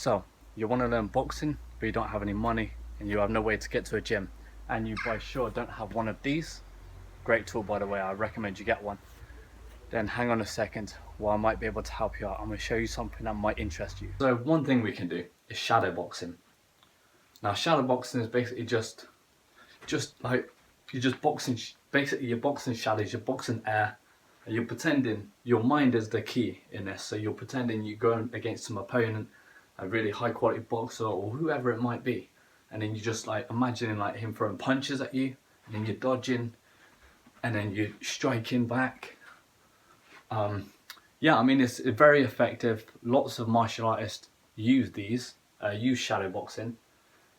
So, you want to learn boxing, but you don't have any money and you have no way to get to a gym, and you by sure don't have one of these. Great tool, by the way, I recommend you get one. Then hang on a second, I might be able to help you out. I'm going to show you something that might interest you. So one thing we can do is shadow boxing. Now shadow boxing is basically just like you're just boxing, basically you're boxing shadows, you're boxing air, and you're pretending your mind is the key in this. So you're pretending you're going against some opponent, a really high quality boxer or whoever it might be, and then you just like imagining like him throwing punches at you, and then you're dodging, and then you're striking back. Yeah, I mean it's very effective. Lots of martial artists use these, use shadow boxing.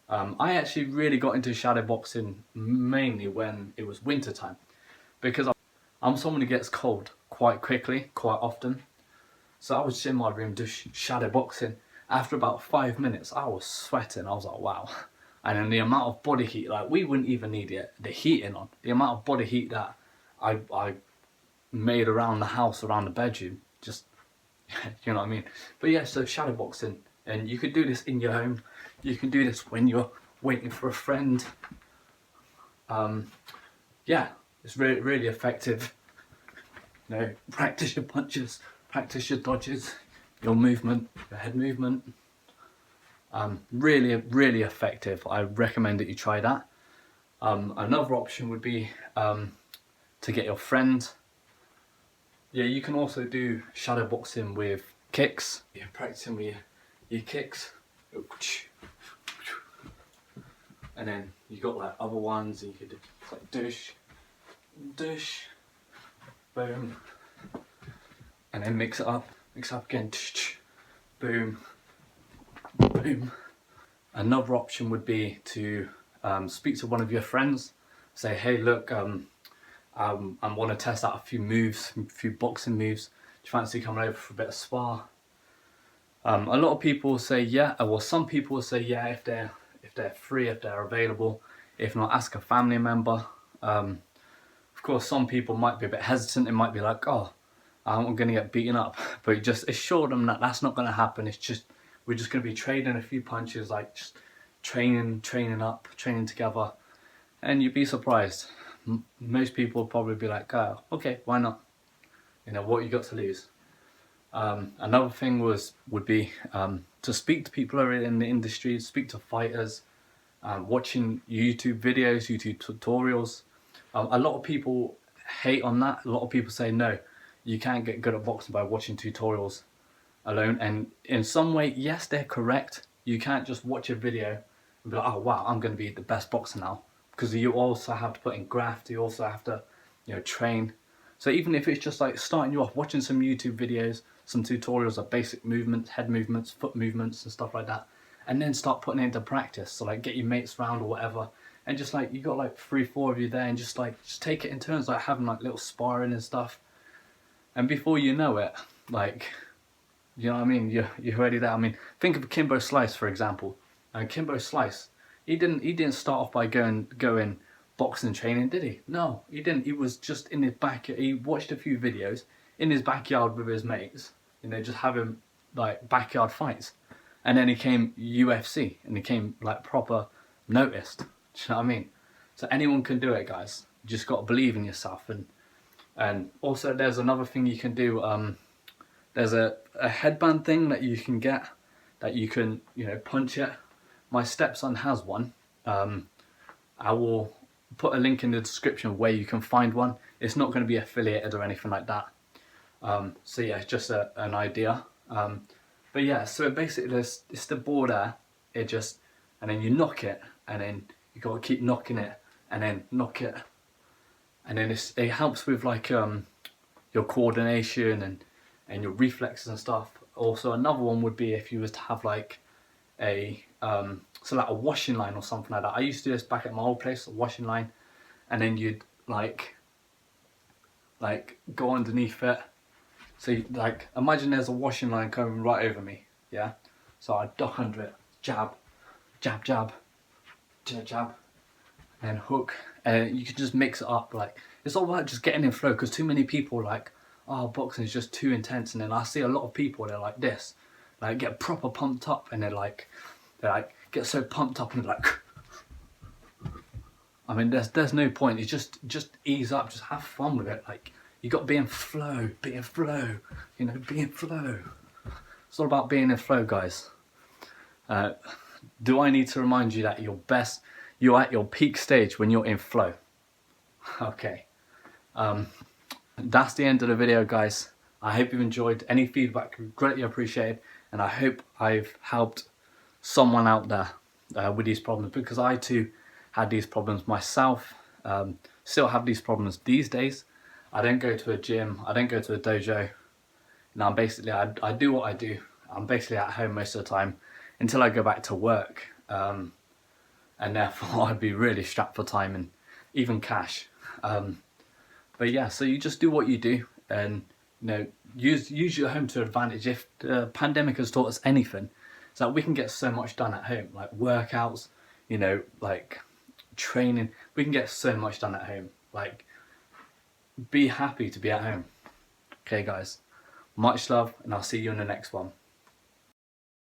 I actually really got into shadow boxing mainly when it was winter time, because I'm someone who gets cold quite quickly, quite often. So I was just in my room just shadow boxing. After about 5 minutes, I was sweating. I was like, wow. And then the amount of body heat, like we wouldn't even need the heating on. The amount of body heat that I made around the house, around the bedroom, just, you know what I mean? But yeah, so shadow boxing, and you could do this in your home. You can do this when you're waiting for a friend. Yeah, it's really, really effective. You know, practice your punches, practice your dodges, your movement, your head movement. Really, really effective. I recommend that you try that. Another option would be to get your friend. Yeah, you can also do shadow boxing with kicks. You're practicing with your kicks. And then you got like other ones, and you could do like douche, douche, boom, and then mix it up again, boom, boom. Another option would be to speak to one of your friends, say, hey, look, I want to test out a few moves, a few boxing moves. Do you fancy coming over for a bit of spar? A lot of people say yeah, well some people will say yeah if they're free, if they're available. If not, ask a family member. Of course, some people might be a bit hesitant. It might be like, oh, I'm going to get beaten up. But you just assure them that that's not going to happen. It's just, we're just going to be trading a few punches, like just training together. And you'd be surprised. Most people will probably be like, oh, okay, why not? You know, what you got to lose? Another thing would be to speak to people who are in the industry, speak to fighters, watching YouTube videos, YouTube tutorials. A lot of people hate on that. A lot of people say no, you can't get good at boxing by watching tutorials alone. And in some way, yes, they're correct. You can't just watch a video and be like, oh wow, I'm going to be the best boxer now. Because you also have to put in graft. You also have to, you know, train. So even if it's just like starting you off watching some YouTube videos, some tutorials of basic movements, head movements, foot movements and stuff like that, and then start putting it into practice. So like get your mates round or whatever, and just like you got like 3-4 of you there, and just take it in turns, like having like little sparring and stuff. And before you know it, like, you know what I mean, you're already there. I mean, think of Kimbo Slice, for example. Kimbo Slice, he didn't start off by going boxing training, did he? No, he didn't. He was just in his backyard. He watched a few videos in his backyard with his mates, you know, just having like backyard fights. And then he came UFC, and he came like proper noticed. Do you know what I mean? So anyone can do it, guys. You just got to believe in yourself. And also there's another thing you can do. There's a headband thing that you can get, that you can, you know, punch it. My stepson has one. I will put a link in the description where you can find one. It's not going to be affiliated or anything like that. So yeah, it's just an idea. But yeah, so basically it's the board there. It just, and then you knock it, and then you got to keep knocking it, and then knock it, and then it helps with like your coordination and your reflexes and stuff. Also, another one would be if you was to have like a so like a washing line or something like that. I used to do this back at my old place, a washing line, and then you'd like go underneath it. So you, like, imagine there's a washing line coming right over me, yeah? So I duck under it, jab, jab, jab, jab, jab, and hook. And you can just mix it up. Like, it's all about just getting in flow, because too many people are like, oh, boxing is just too intense. And then I see a lot of people, they're like this. like get proper pumped up, and they like get so pumped up and like. I mean, there's no point. It's just ease up, just have fun with it. Like you got to be in flow, be in flow. You know, be in flow. It's all about being in flow, guys. Do I need to remind you that you're at your peak stage when you're in flow? Okay. That's the end of the video, guys. I hope you've enjoyed. Any feedback, greatly appreciated, and I hope I've helped someone out there with these problems, because I too had these problems myself. Still have these problems these days. I don't go to a gym, I don't go to a dojo. Now I'm basically, I do what I do. I'm basically at home most of the time until I go back to work, and therefore I'd be really strapped for time and even cash. But yeah, so you just do what you do, and you know, use your home to advantage. If the pandemic has taught us anything, it's that we can get so much done at home, like workouts, you know, like training. We can get so much done at home. Like, be happy to be at home. Okay, guys. Much love, and I'll see you in the next one.